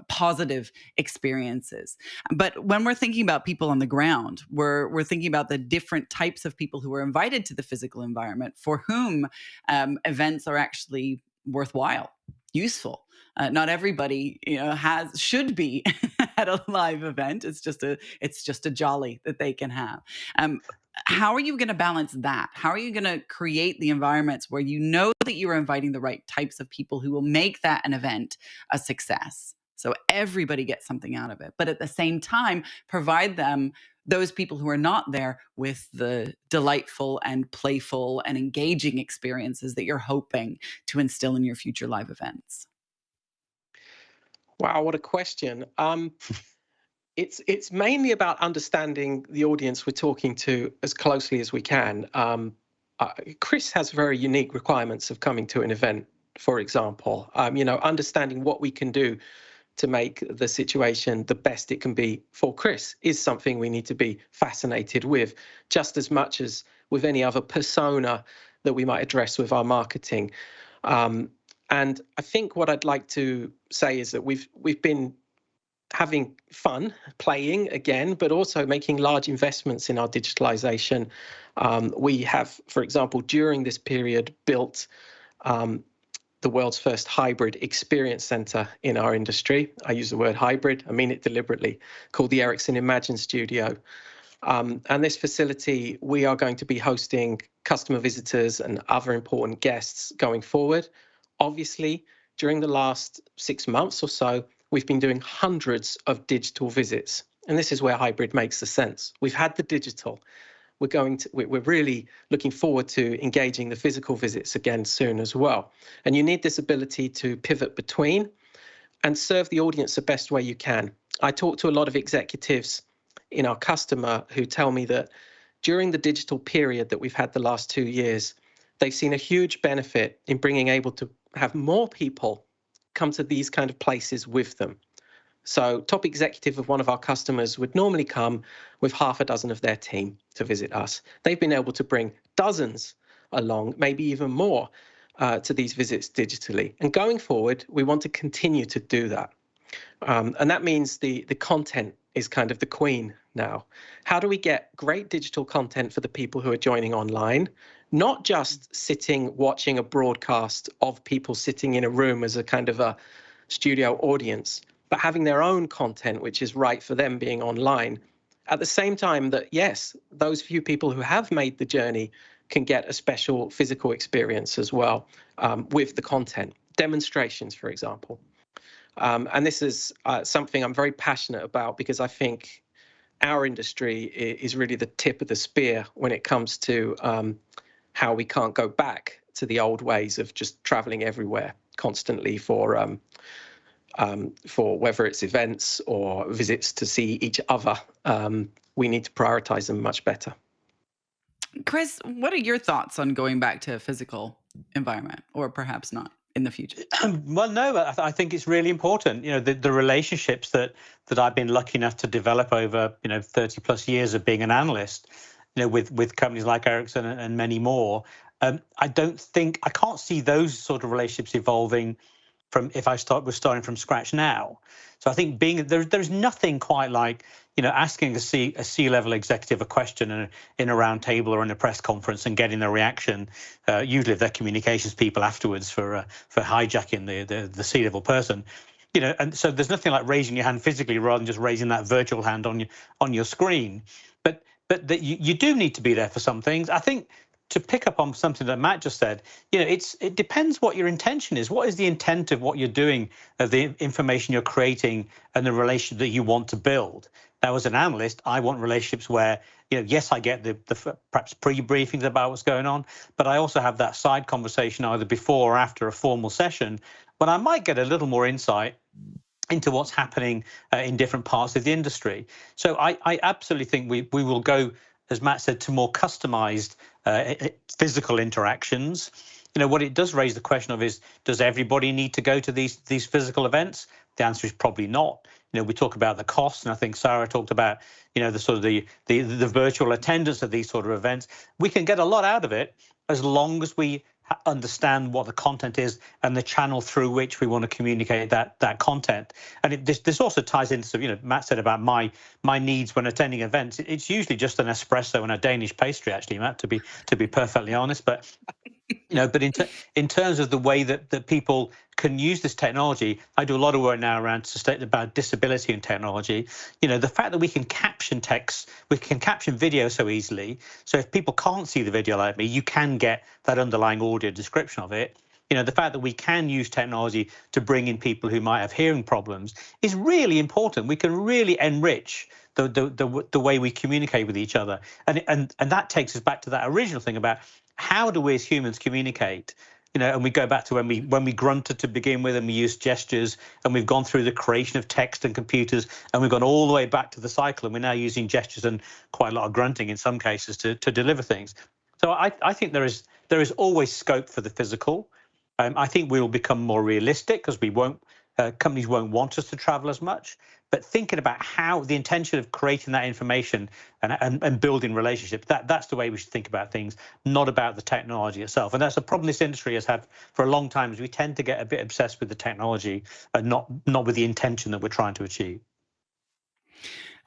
positive experiences. But when we're thinking about people on the ground, we're thinking about the different types of people who are invited to the physical environment, for whom events are actually worthwhile, useful. Not everybody, should be at a live event. It's just a jolly that they can have. how are you going to balance that? How are you going to create the environments where you know that you're inviting the right types of people who will make that an event a success? So everybody gets something out of it, but at the same time, provide them, those people who are not there, with the delightful and playful and engaging experiences that you're hoping to instill in your future live events. Wow, what a question. It's mainly about understanding the audience we're talking to as closely as we can. Chris has very unique requirements of coming to an event, for example. Understanding what we can do to make the situation the best it can be for Chris is something we need to be fascinated with, just as much as with any other persona that we might address with our marketing. And I think what I'd like to say is that we've been having fun playing again, but also making large investments in our digitalization. We have, for example, during this period, built the world's first hybrid experience center in our industry. I use the word hybrid, I mean it deliberately, called the Ericsson Imagine Studio. And this facility, we are going to be hosting customer visitors and other important guests going forward. Obviously, during the last 6 months or so, we've been doing hundreds of digital visits. And this is where hybrid makes the sense. We've had the digital. We're really looking forward to engaging the physical visits again soon as well. And you need this ability to pivot between and serve the audience the best way you can. I talk to a lot of executives in our customer who tell me that during the digital period that we've had the last 2 years, they've seen a huge benefit in being able to have more people come to these kind of places with them. So top executive of one of our customers would normally come with half a dozen of their team to visit us. They've been able to bring dozens along, maybe even more, to these visits digitally. And going forward, we want to continue to do that. And that means the content is kind of the queen now. How do we get great digital content for the people who are joining online, not just sitting watching a broadcast of people sitting in a room as a kind of a studio audience, but having their own content, which is right for them being online. At the same time that, yes, those few people who have made the journey can get a special physical experience as well with the content. Demonstrations, for example. And this is something I'm very passionate about because I think our industry is really the tip of the spear when it comes to how we can't go back to the old ways of just traveling everywhere constantly for whether it's events or visits to see each other. We need to prioritize them much better. Chris, what are your thoughts on going back to a physical environment, or perhaps not in the future? Well, no, I think it's really important. The relationships that I've been lucky enough to develop over 30 plus years of being an analyst, with companies like Ericsson and many more. I can't see those sort of relationships evolving from if I was starting from scratch now. So I think there's nothing quite like asking a C-level executive a question in a round table or in a press conference and getting the reaction, usually of their communications people afterwards for hijacking the C-level person. And so there's nothing like raising your hand physically rather than just raising that virtual hand on your screen. But that you do need to be there for some things. I think, to pick up on something that Matt just said, it depends what your intention is. What is the intent of what you're doing, of the information you're creating and the relationship that you want to build? Now, as an analyst, I want relationships where, yes, I get the perhaps pre-briefings about what's going on, but I also have that side conversation either before or after a formal session when I might get a little more insight into what's happening in different parts of the industry. So I absolutely think we will go, as Matt said, to more customized physical interactions. What it does raise the question of is, does everybody need to go to these physical events? The answer is probably not. We talk about the cost, and I think Sarah talked about, the sort of the virtual attendance of these sort of events. We can get a lot out of it as long as we understand what the content is and the channel through which we want to communicate that content. And this also ties into, Matt said about my needs when attending events. It's usually just an espresso and a Danish pastry, actually, Matt, to be perfectly honest. But but in terms of the way that people can use this technology. I do a lot of work now around about disability and technology. You know, the fact that we can caption text, we can caption video so easily. So if people can't see the video like me, you can get that underlying audio description of it. You know, the fact that we can use technology to bring in people who might have hearing problems is really important. We can really enrich the way we communicate with each other. And that takes us back to that original thing about how do we as humans communicate? You know, and we go back to when we grunted to begin with, and we used gestures, and we've gone through the creation of text and computers, and we've gone all the way back to the cycle, and we're now using gestures and quite a lot of grunting in some cases to deliver things. So I think there is always scope for the physical. I think we will become more realistic because companies won't want us to travel as much. But thinking about how the intention of creating that information and building relationships, that's the way we should think about things, not about the technology itself. And that's a problem this industry has had for a long time, is we tend to get a bit obsessed with the technology and not with the intention that we're trying to achieve.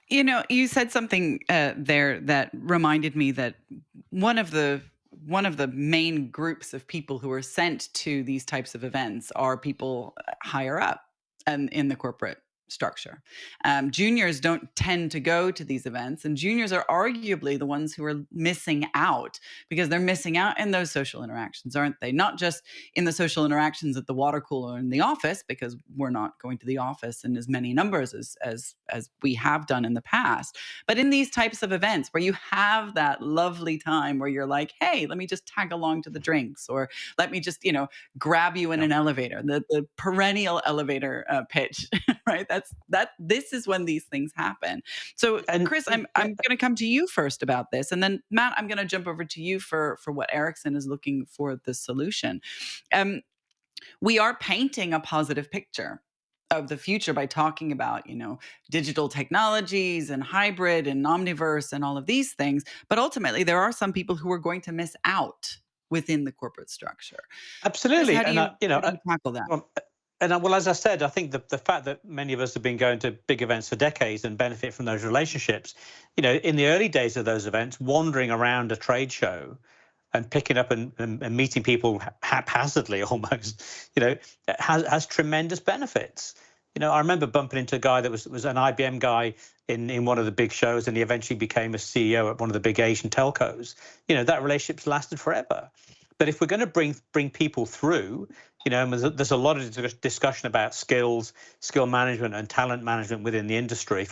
You know, you said something there that reminded me that one of the main groups of people who are sent to these types of events are people higher up and in the corporate structure. Juniors don't tend to go to these events, and juniors are arguably the ones who are missing out, because they're missing out in those social interactions, aren't they? Not just in the social interactions at the water cooler in the office, because we're not going to the office in as many numbers as we have done in the past, but in these types of events where you have that lovely time where you're like, hey, let me just tag along to the drinks, or let me just, grab you in an elevator, the perennial elevator pitch, right? This is when these things happen. So, Chris, I'm going to come to you first about this, and then Matt, I'm going to jump over to you for what Ericsson is looking for the solution. We are painting a positive picture of the future by talking about, digital technologies and hybrid and omniverse and all of these things. But ultimately, there are some people who are going to miss out within the corporate structure. Absolutely. Chris, how do you tackle that? Well, as I said, I think the fact that many of us have been going to big events for decades and benefit from those relationships, in the early days of those events, wandering around a trade show and picking up and meeting people haphazardly almost, has tremendous benefits. I remember bumping into a guy that was an IBM guy in one of the big shows, and he eventually became a CEO at one of the big Asian telcos. That relationship's lasted forever. But if we're going to bring people through, and there's a lot of discussion about skill management and talent management within the industry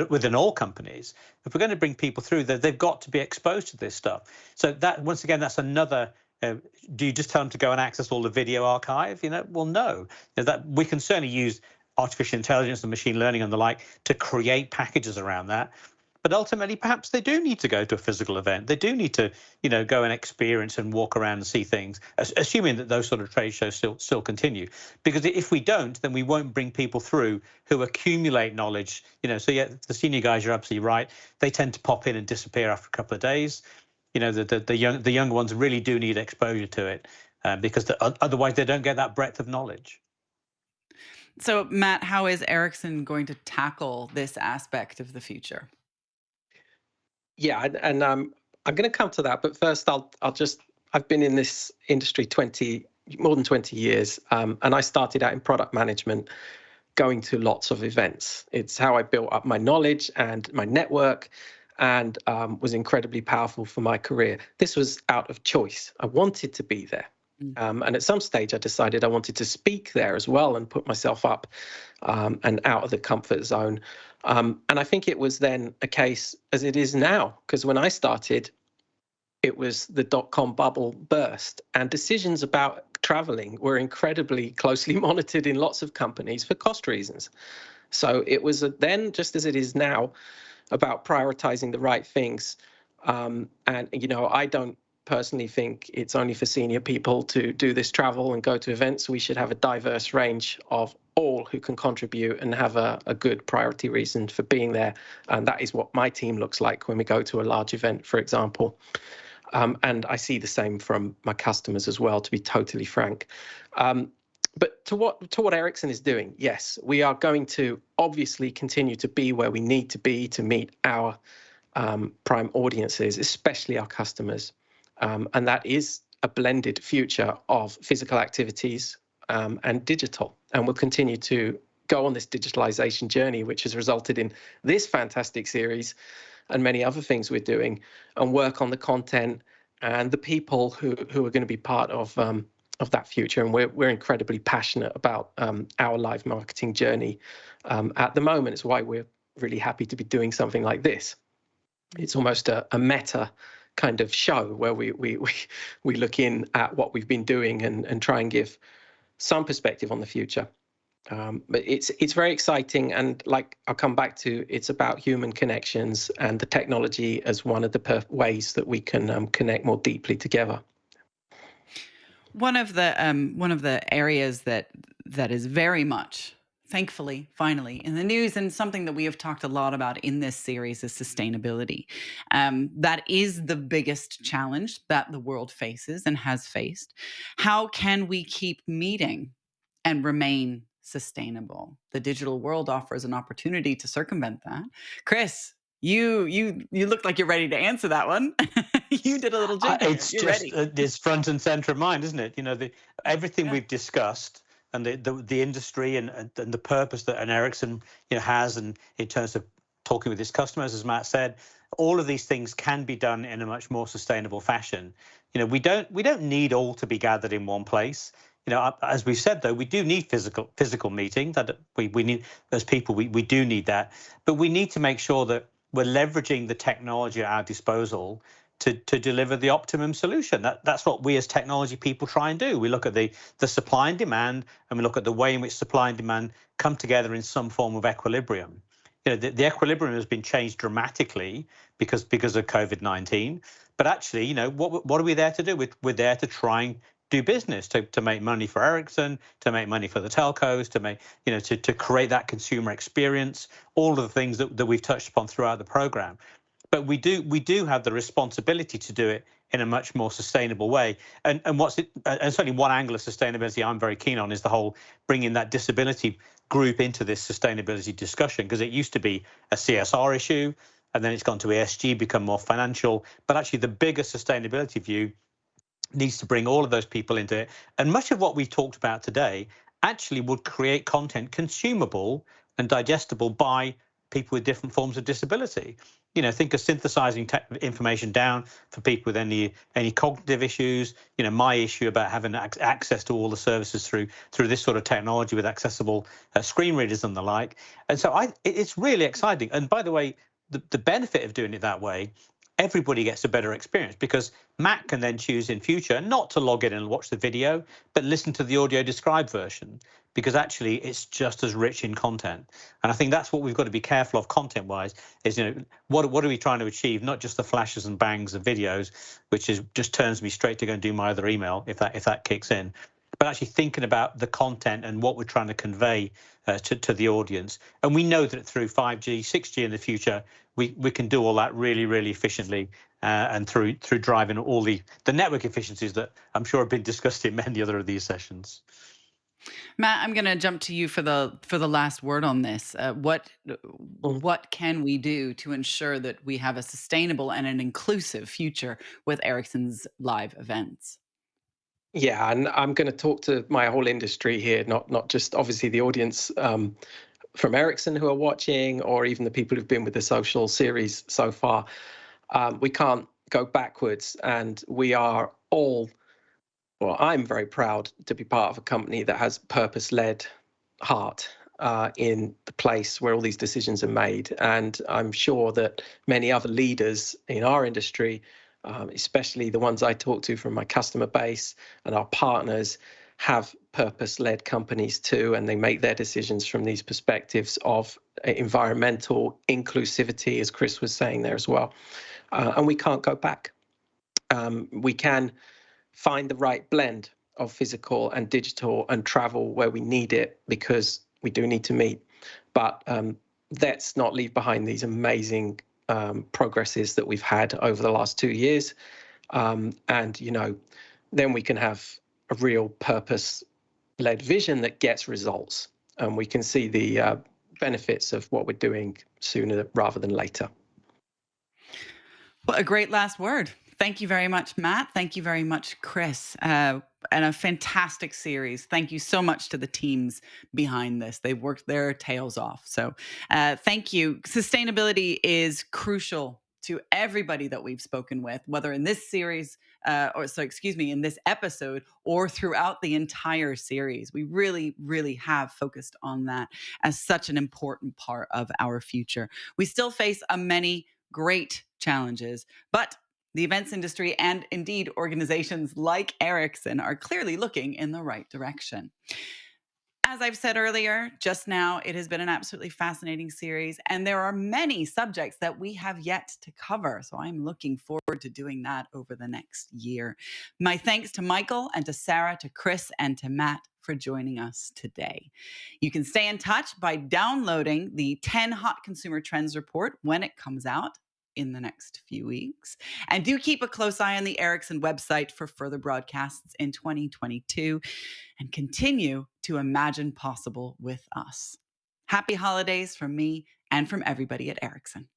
within all companies. If we're going to bring people through, they've got to be exposed to this stuff. So that, once again, that's another. Do you just tell them to go and access all the video archive? Well, no. That we can certainly use artificial intelligence and machine learning and the like to create packages around that. But ultimately, perhaps they do need to go to a physical event. They do need to, go and experience and walk around and see things, assuming that those sort of trade shows still continue. Because if we don't, then we won't bring people through who accumulate knowledge. So yeah, the senior guys, you're absolutely right. They tend to pop in and disappear after a couple of days. The young ones really do need exposure to it because otherwise they don't get that breadth of knowledge. So Matt, how is Ericsson going to tackle this aspect of the future? Yeah, and I'm going to come to that, but first I've been in this industry more than 20 years, and I started out in product management, going to lots of events. It's how I built up my knowledge and my network, and was incredibly powerful for my career. This was out of choice. I wanted to be there. And at some stage, I decided I wanted to speak there as well and put myself up and out of the comfort zone. And I think it was then a case, as it is now, because when I started, it was the dot-com bubble burst, and decisions about traveling were incredibly closely monitored in lots of companies for cost reasons. So it was then, just as it is now, about prioritizing the right things. And, I don't personally think it's only for senior people to do this travel and go to events. We should have a diverse range of all who can contribute and have a good priority reason for being there. And that is what my team looks like when we go to a large event, for example. And I see the same from my customers as well, to be totally frank. But to what Ericsson is doing, yes, we are going to obviously continue to be where we need to be to meet our prime audiences, especially our customers. And that is a blended future of physical activities, and digital. And we'll continue to go on this digitalization journey, which has resulted in this fantastic series and many other things we're doing, and work on the content and the people who are going to be part of that future. And we're incredibly passionate about our live marketing journey at the moment. It's why we're really happy to be doing something like this. It's almost a meta kind of show where we look in at what we've been doing and try and give some perspective on the future. But it's very exciting, and like I'll come back to, it's about human connections and the technology as one of the ways that we can connect more deeply together. One of the areas that is very much, thankfully, finally in the news, and something that we have talked a lot about in this series, is sustainability. That is the biggest challenge that the world faces and has faced. How can we keep meeting and remain sustainable? The digital world offers an opportunity to circumvent that. Chris, you look like you're ready to answer that one. You did a little jiggle. It's You're just ready. it's front and center of mind, isn't it? You know, everything we've discussed and the industry and the purpose that an Ericsson has, and in terms of talking with its customers, as Matt said, all of these things can be done in a much more sustainable fashion. You know, we don't need all to be gathered in one place. You know, as we've said, though, we do need physical meeting. That we need, as people, we do need that. But we need to make sure that we're leveraging the technology at our disposal to deliver the optimum solution. That's what we as technology people try and do. We look at the supply and demand, and we look at the way in which supply and demand come together in some form of equilibrium. You know, the equilibrium has been changed dramatically because of COVID-19. But actually, you know, what are we there to do? We're there to try and do business, to make money for Ericsson, to make money for the telcos, to make, you know, to create that consumer experience, all of the things that we've touched upon throughout the program. But we do have the responsibility to do it in a much more sustainable way. And certainly one angle of sustainability I'm very keen on is the whole bringing that disability group into this sustainability discussion, because it used to be a CSR issue, and then it's gone to ESG, become more financial. But actually the bigger sustainability view needs to bring all of those people into it. And much of what we've talked about today actually would create content consumable and digestible by people with different forms of disability. You know, think of synthesizing information down for people with any cognitive issues. You know, my issue about having access to all the services through this sort of technology with accessible screen readers and the like. And so it's really exciting. And by the way, the benefit of doing it that way, everybody gets a better experience, because Matt can then choose in future not to log in and watch the video, but listen to the audio described version, because actually it's just as rich in content. And I think that's what we've got to be careful of content wise, is, you know, what are we trying to achieve? Not just the flashes and bangs of videos, which is just turns me straight to go and do my other email if that kicks in, but actually thinking about the content and what we're trying to convey to the audience. And we know that through 5G, 6G in the future, we can do all that really, really efficiently, and through driving all the network efficiencies that I'm sure have been discussed in many other of these sessions. Matt, I'm going to jump to you for the last word on this. What can we do to ensure that we have a sustainable and an inclusive future with Ericsson's live events? Yeah, and I'm going to talk to my whole industry here, not just obviously the audience from Ericsson who are watching, or even the people who've been with the social series so far. We can't go backwards, and we are all, well, I'm very proud to be part of a company that has purpose-led heart in the place where all these decisions are made. And I'm sure that many other leaders in our industry, especially the ones I talk to from my customer base and our partners, have purpose-led companies too, and they make their decisions from these perspectives of environmental inclusivity, as Chris was saying there as well. And we can't go back. We can find the right blend of physical and digital and travel where we need it, because we do need to meet. But let's not leave behind these amazing progresses that we've had over the last 2 years. And, you know, then we can have a real purpose-led vision that gets results. And we can see the benefits of what we're doing sooner rather than later. Well, a great last word. Thank you very much, Matt. Thank you very much, Chris. and a fantastic series. Thank you so much to the teams behind this. They've worked their tails off. So thank you. Sustainability is crucial to everybody that we've spoken with, whether in this series, in this episode or throughout the entire series. We really, really have focused on that as such an important part of our future. We still face many great challenges, but the events industry and indeed organizations like Ericsson are clearly looking in the right direction. As I've said earlier, just now, it has been an absolutely fascinating series, and there are many subjects that we have yet to cover. So I'm looking forward to doing that over the next year. My thanks to Michael and to Sarah, to Chris, and to Matt for joining us today. You can stay in touch by downloading the 10 Hot Consumer Trends report when it comes out in the next few weeks. And do keep a close eye on the Ericsson website for further broadcasts in 2022 and continue to imagine possible with us. Happy holidays from me and from everybody at Ericsson.